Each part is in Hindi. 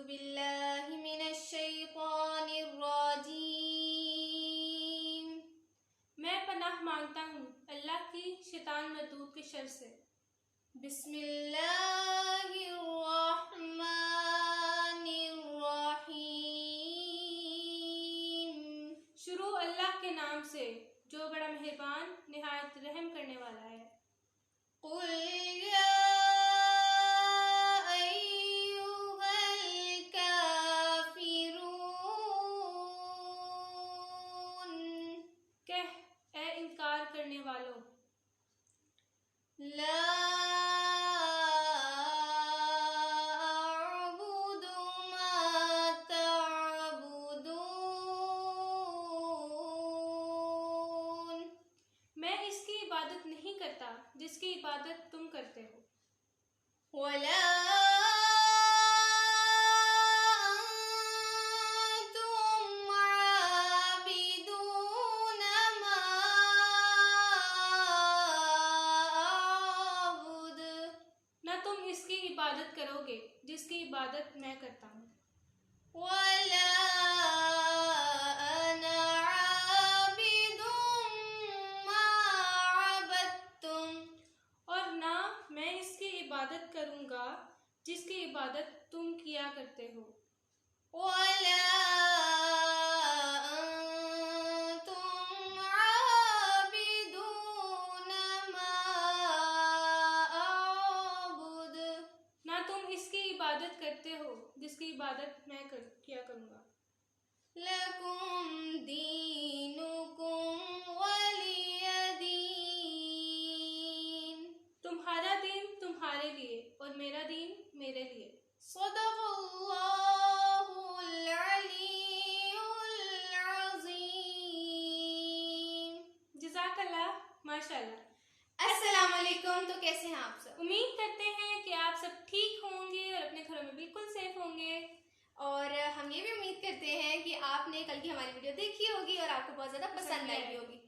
अऊज़ु बिल्लाहि मिनश्शैतानिर्रजीम। मैं पनाह मांगता हूँ अल्लाह की शैतान मरदूद के शर से। बिस्मिल्लाहिर्रहमानिर्रहीम। शुरू अल्लाह के नाम से जो बड़ा मेहरबान निहायत रहम करने वाला है। कुल या अय्युहल काफिरून। कह ए इनकार करने वालों, ला अअबुदु मा तअबुदून। मैं इसकी इबादत नहीं करता जिसकी इबादत तुम करते हो। वला अंतुम आबिदून मा अअबुद। ना तुम इसकी इबादत करोगे जिसकी इबादत मैं करता हूँ। वला अना आबिदुम मा अबदतुम। और ना मैं इसकी इबादत करूँगा जिसकी इबादत तुम किया करते हो। वला अंतुम आबिदून मा अअबुद। ना तुम इसकी इबादत करते हो जिसकी इबादत मैं किया करूँगा। लकुम दीनुकुम वलिय दीन। तुम्हारा दीन तुम्हारे लिए और मेरा दीन मेरे लिए। सदक़ल्लाहुल अलीयुल अज़ीम। जज़ाकल्लाह, माशाल्लाह। अस्सलाम वालेकुम। तो कैसे हैं आप सब? उम्मीद करते हैं कि आप सब ठीक होंगे और अपने घरों में बिल्कुल सेफ होंगे। और हम ये भी उम्मीद करते हैं कि आपने कल की हमारी वीडियो देखी होगी और आपको बहुत ज़्यादा पसंद आई भी होगी।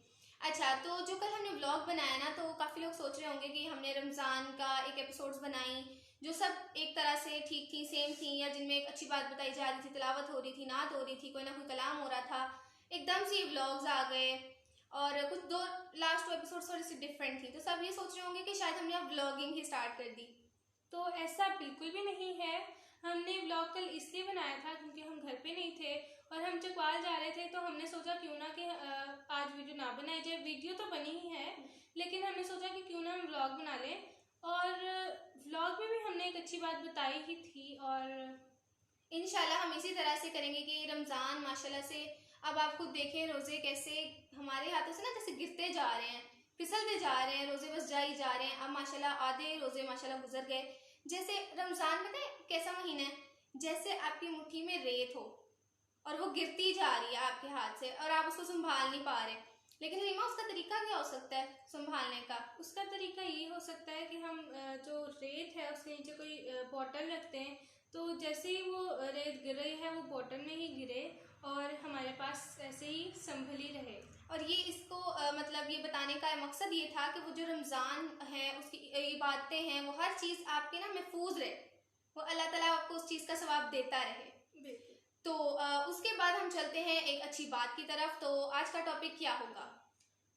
अच्छा, तो जो कल हमने व्लॉग बनाया ना, तो काफ़ी लोग सोच रहे होंगे कि हमने रमज़ान का एक एपिसोड्स बनाई जो सब एक तरह से ठीक थी, सेम थी, या जिनमें एक अच्छी बात बताई जा रही थी, तिलावत हो रही थी, नात हो रही थी, कोई ना कोई कलाम हो रहा था। एकदम से ये व्लॉग्स आ गए और कुछ दो लास्ट एपिसोड्स थोड़ी सी डिफरेंट थी, तो सब ये सोच रहे होंगे कि शायद हमने अब व्लॉगिंग ही स्टार्ट कर दी। तो ऐसा बिल्कुल भी नहीं है। हमने व्लॉग कल इसलिए बनाया था क्योंकि हम घर पे नहीं थे और हम चकवाल जा रहे थे, तो हमने सोचा क्यों ना कि आज वीडियो ना बनाई जाए। वीडियो तो बनी ही है, लेकिन हमने सोचा कि क्यों ना हम व्लॉग बना लें। और व्लॉग में भी हमने एक अच्छी बात बताई ही थी और इंशाल्लाह हम इसी तरह से करेंगे कि रमज़ान माशाल्लाह से अब आप खुद देखें रोज़े कैसे हमारे हाथों से ना जैसे गिरते जा रहे हैं, फिसलते जा रहे हैं, रोज़े बस जा ही जा रहे हैं। अब माशाल्लाह आधे रोज़े माशाल्लाह गुजर गए। जैसे रमज़ान पता है कैसा महीना है, जैसे आपकी मुट्ठी में रेत हो और वो गिरती जा रही है आपके हाथ से और आप उसको संभाल नहीं पा रहे। लेकिन रीमा, उसका तरीका क्या हो सकता है संभालने का? उसका तरीका ये हो सकता है कि हम जो रेत है उसके नीचे कोई बॉटल रखते हैं, तो जैसे ही वो रेत गिर रही है वो बॉटल में ही गिरे और हमारे पास ऐसे ही संभली रहे। और ये इसको मतलब ये बताने का मकसद ये था कि वो जो रमज़ान है उसकी इबादतें हैं वो हर चीज़ आपकी ना महफूज रहे, वो अल्लाह ताला आपको उस चीज़ का सवाब देता रहे। बिल्कुल। तो उसके बाद हम चलते हैं एक अच्छी बात की तरफ। तो आज का टॉपिक क्या होगा?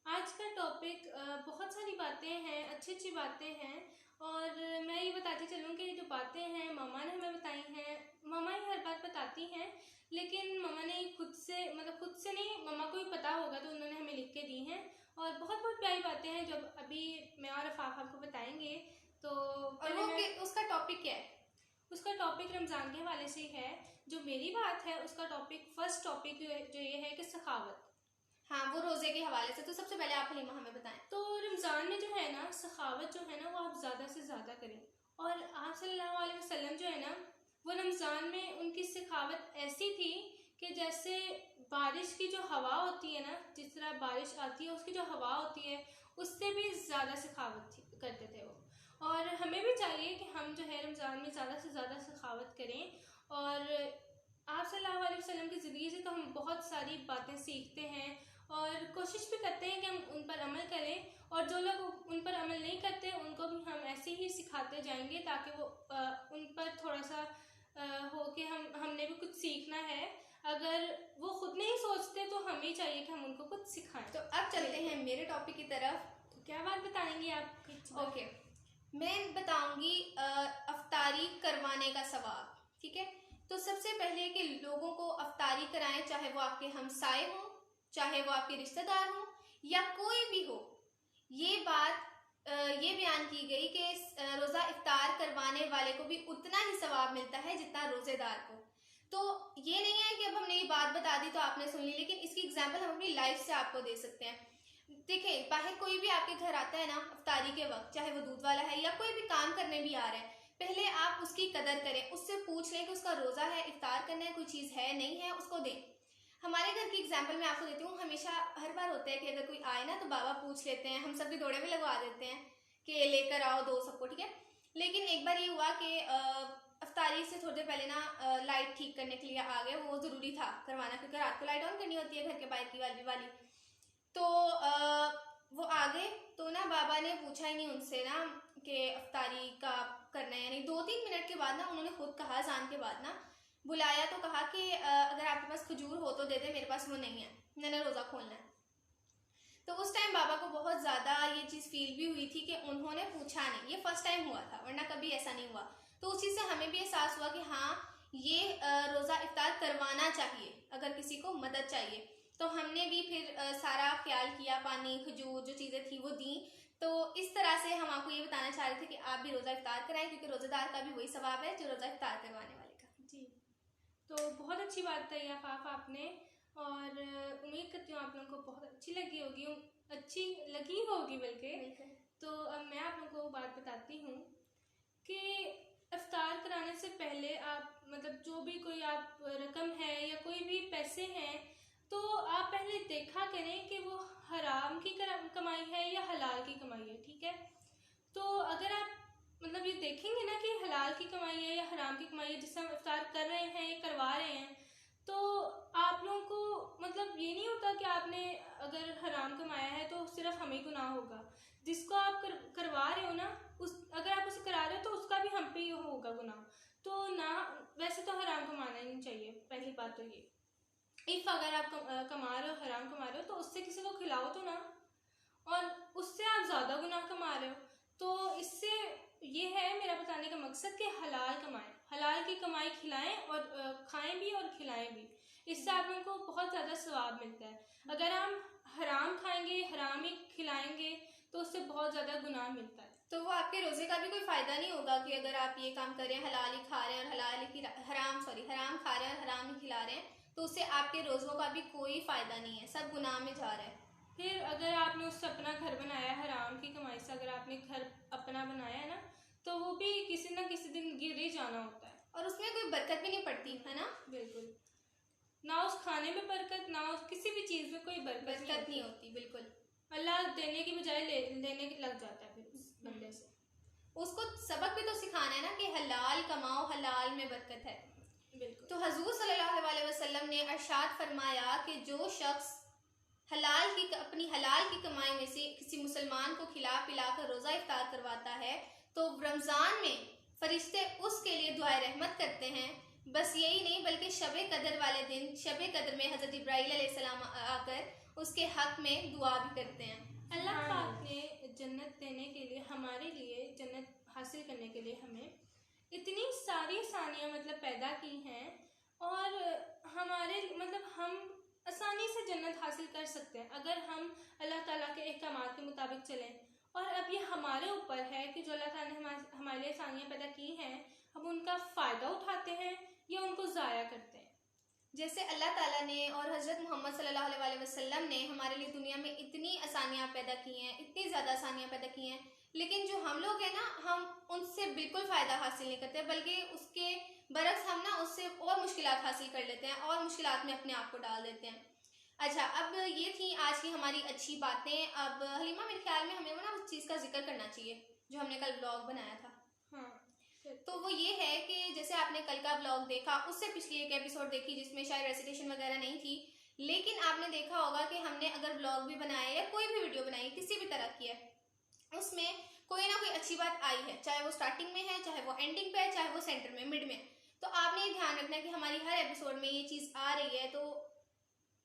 आज का टॉपिक बहुत सारी बातें हैं, अच्छी अच्छी बातें हैं। और मैं ये बताती चलूँ कि जो बातें हैं मामा ने हमें बताई हैं। मामा ही हर बात बताती हैं, लेकिन मामा ने खुद से नहीं, मामा को भी पता होगा तो उन्होंने हमें लिख के दी हैं। और बहुत बहुत प्यारी बातें हैं जो अभी मैं और अफाफ आपको बताएंगे। तो और वो उसका टॉपिक क्या है? उसका टॉपिक रमज़ान के हवाले से है। जो मेरी बात है उसका टॉपिक, फर्स्ट टॉपिक जो ये है कि सखावत। हाँ, वो रोज़े के हवाले से। तो सबसे पहले आप हलीमा हमें बताएं। तो रमज़ान में जो है ना, सखावत जो है ना वो आप ज़्यादा से ज़्यादा करें। और आप सल्लल्लाहु अलैहि वसल्लम जो है ना, वो रमज़ान में उनकी सखावत ऐसी थी कि जैसे बारिश की जो हवा होती है ना, जिस तरह बारिश आती है उसकी जो हवा होती है उससे भी ज़्यादा सखावत करते थे वो। और हमें भी चाहिए कि हम जो है रमज़ान में ज़्यादा से ज़्यादा सखावत करें। और आप सल्लल्लाहु अलैहि वसल्लम की ज़िंदगी से तो हम बहुत सारी बातें सीखते हैं और कोशिश भी करते हैं कि हम उन पर अमल करें। और जो लोग उन पर अमल नहीं करते उनको भी हम ऐसे ही सिखाते जाएंगे ताकि वो उन पर थोड़ा सा हो कि हमने भी कुछ सीखना है। अगर वो खुद नहीं सोचते तो हमें चाहिए कि हम उनको कुछ सिखाएं। तो अब चलते हैं मेरे टॉपिक की तरफ। तो क्या बात बताएंगी आप? ओके, मैं बताऊंगी अफ्तारी करवाने का सवाब। ठीक है, तो सबसे पहले कि लोगों को अफ्तारी कराएं, चाहे वो आपके हमसाए हों, चाहे वो आपके रिश्तेदार हों या कोई भी हो। ये बात ये बयान की गई कि रोज़ा इफ्तार करवाने वाले को भी उतना ही सवाब मिलता है जितना रोज़ेदार को। तो ये नहीं है कि अब हमने ये बात बता दी तो आपने सुन ली, लेकिन इसकी एग्जाम्पल हम अपनी लाइफ से आपको दे सकते हैं। देखिए, बाहर कोई भी आपके घर आता है ना इफ्तारी के वक्त, चाहे वो दूध वाला है या कोई भी काम करने भी आ रहा है, पहले आप उसकी कदर करें, उससे पूछ लें कि उसका रोज़ा है, इफ्तार करना है, कोई चीज़ है नहीं है, उसको दें। हमारे घर की एग्जाम्पल मैं आपको देती हूँ। हमेशा हर बार होता है कि अगर कोई आए ना तो बाबा पूछ लेते हैं, हम सब भी दौड़े में लगवा देते हैं कि लेकर आओ दो सबको। ठीक है, लेकिन एक बार ये हुआ कि अफ्तारी से थोड़ी देर पहले ना लाइट ठीक करने के लिए आ गए। वो ज़रूरी था करवाना क्योंकि रात को लाइट ऑन करनी होती है घर के बाहर की वाली। तो वो आ गए तो ना बाबा ने पूछा ही नहीं उनसे ना कि अफ्तारी का करना है या नहीं। 2-3 मिनट के बाद ना उन्होंने खुद कहा, अज़ान के बाद ना बुलाया तो कहा कि अगर आपके पास खजूर हो तो दे दे, मेरे पास वो नहीं है, मैंने रोज़ा खोलना है। तो उस टाइम बाबा को बहुत ज़्यादा ये चीज़ फील भी हुई थी कि उन्होंने पूछा नहीं। ये फर्स्ट टाइम हुआ था, वरना कभी ऐसा नहीं हुआ। तो उस चीज़ से हमें भी एहसास हुआ कि हाँ, ये रोज़ा इफ्तार करवाना चाहिए अगर किसी को मदद चाहिए। तो हमने भी फिर सारा ख्याल किया, पानी, खजूर जो चीज़ें थी वो दी। तो इस तरह से हम आपको ये बताना चाह रहे थे कि आप भी रोज़ा इफ्तार कराएं, क्योंकि रोज़ेदार का भी वही सवाब है जो रोज़ा इफ्तार करवाने वाले का। जी, तो बहुत अच्छी बात बताई आफाफ आपने, और उम्मीद करती हूँ आप लोगों को बहुत अच्छी लगी होगी बल्कि। तो अब मैं आप लोगों को बात बताती हूँ कि इफ्तार कराने से पहले आप मतलब जो भी कोई आप रकम है या कोई भी पैसे हैं, तो आप पहले देखा करें कि वो हराम की कमाई है या हलाल की कमाई है। ठीक है, तो अगर आप मतलब ये देखेंगे ना कि हलाल की कमाई है या हराम की कमाई है जिससे हम इफ्तार कर रहे हैं या करवा रहे हैं, तो आप लोगों को मतलब ये नहीं होता कि आपने अगर हराम कमाया है तो सिर्फ हमें गुनाह होगा। जिसको आप करवा रहे हो ना, अगर आप उसे करा रहे हो तो उसका भी हम पे ही होगा गुनाह। तो ना, वैसे तो हराम कमाना ही नहीं चाहिए, पहली बात तो ये। इफ़ अगर आप कमा रहे हो, हराम कमा रहे हो, तो उससे किसी को खिलाओ तो ना, और उससे आप ज़्यादा गुनाह कमा रहे हो। तो इससे ये है मेरा बताने का मकसद कि हलाल कमाएं, हलाल की कमाई खिलाएं और खाएं भी और खिलाएं भी। इससे आप लोगों को बहुत ज़्यादा सवाब मिलता है। अगर हम हराम खाएंगे, हराम ही खिलाएंगे, तो उससे बहुत ज़्यादा गुनाह मिलता है। तो वो आपके रोज़े का भी कोई फ़ायदा नहीं होगा कि अगर आप ये काम कर रहे हैं, हलाल ही खा रहे हैं और हराम खा रहे हैं और हराम ही खिला रहे हैं, तो उससे आपके रोज़ों का भी कोई फ़ायदा नहीं है, सब गुनाह में जा रहा है। फिर अगर आपने उससे अपना घर बनाया है, हराम की कमाई से अगर आपने घर अपना बनाया है ना, तो वो भी किसी ना किसी दिन गिर ही जाना होता है, और उसमें कोई बरकत भी नहीं पड़ती है ना। बिल्कुल, ना उस खाने में बरकत, ना उस किसी भी चीज़ में कोई बरकत नहीं होती। बिल्कुल, अल्लाह देने की बजाय लेने लग जाता है फिर उस बंदे से। उसको सबक भी तो सिखाना है ना कि हलाल कमाओ, हलाल में बरकत है। बिल्कुल। तो हुजूर सल्लल्लाहु अलैहि वसल्लम ने इरशाद फरमाया कि जो शख्स अपनी हलाल की कमाई में से किसी मुसलमान को खिला पिला कर रोज़ा इफ्तार करवाता है, तो रमज़ान में फरिश्ते उसके लिए दुआए रहमत करते हैं। बस यही नहीं, बल्कि शब कदर वाले दिन, शब कदर में हज़रत इब्राहीम अलैहिस्सलाम आकर उसके हक में दुआ भी करते हैं। अल्लाह पाक ने जन्नत देने के लिए, हमारे लिए जन्नत हासिल करने के लिए हमें इतनी सारी आसानियाँ मतलब पैदा की हैं, और हमारे मतलब हम आसानी से जन्नत हासिल कर सकते हैं अगर हम अल्लाह ताला के अहकामात के मुताबिक चलें। और अब ये हमारे ऊपर है कि जो अल्लाह ताला ने हमारे लिए आसानियाँ पैदा की हैं, हम उनका फ़ायदा उठाते हैं या उनको ज़ाया करते हैं। जैसे अल्लाह ताला ने और हज़रत मोहम्मद सल्लल्लाहु अलैहि वसल्लम ने हमारे लिए दुनिया में इतनी आसानियाँ पैदा की हैं, इतनी ज़्यादा आसानियाँ पैदा की हैं, लेकिन जो हम लोग हैं ना, हम उनसे बिल्कुल फ़ायदा हासिल नहीं करते, बल्कि उसके बरक्स हम ना उससे और मुश्किलात हासिल कर लेते हैं और मुश्किलात में अपने आप को डाल देते हैं। अच्छा, अब ये थी आज की हमारी अच्छी बातें। अब हलीमा, मेरे ख्याल में हमें ना उस चीज़ का जिक्र करना चाहिए जो हमने कल ब्लॉग बनाया था। हाँ, तो वो ये है कि जैसे आपने कल का ब्लॉग देखा, उससे पिछली एक एपिसोड देखी जिसमें शायद रेसिटेशन वगैरह नहीं थी, लेकिन आपने देखा होगा कि हमने अगर ब्लॉग भी बनाया या कोई भी वीडियो बनाई किसी भी तरह की है, उसमें कोई ना कोई अच्छी बात आई है, चाहे वो स्टार्टिंग में है, चाहे वो एंडिंग पे है, चाहे वो सेंटर में, मिड में। तो आपने ये ध्यान रखना हर एपिसोड में ये चीज़ आ रही है, तो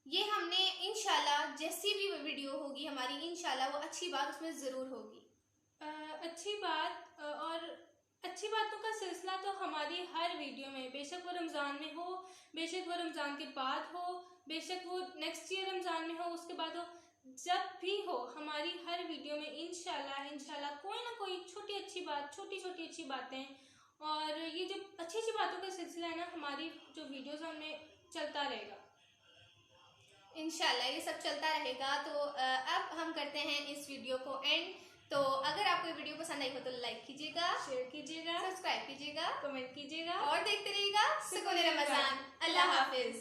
ये हमने इंशाल्लाह जैसी भी वीडियो होगी हमारी, इंशाल्लाह वो अच्छी बात उसमें ज़रूर होगी। अच्छी बात और अच्छी बातों का सिलसिला तो हमारी हर वीडियो में, बेशक वो रमज़ान में हो, बेशक वो रमज़ान के बाद हो, बेशक वो नेक्स्ट ईयर रमज़ान में हो, उसके बाद हो, जब भी हो, हमारी हर वीडियो में इंशाल्लाह कोई ना कोई छोटी अच्छी बात, छोटी छोटी अच्छी बातें, और ये जो अच्छी अच्छी बातों का सिलसिला है ना, हमारी जो वीडियोस में चलता रहेगा इंशाल्लाह। ये सब चलता रहेगा। तो अब हम करते हैं इस वीडियो को एंड। तो अगर आपको ये वीडियो पसंद आई हो तो लाइक कीजिएगा, शेयर कीजिएगा, सब्सक्राइब कीजिएगा, कमेंट कीजिएगा और देखते रहिएगा सुकून रमज़ान। अल्लाह हाफिज।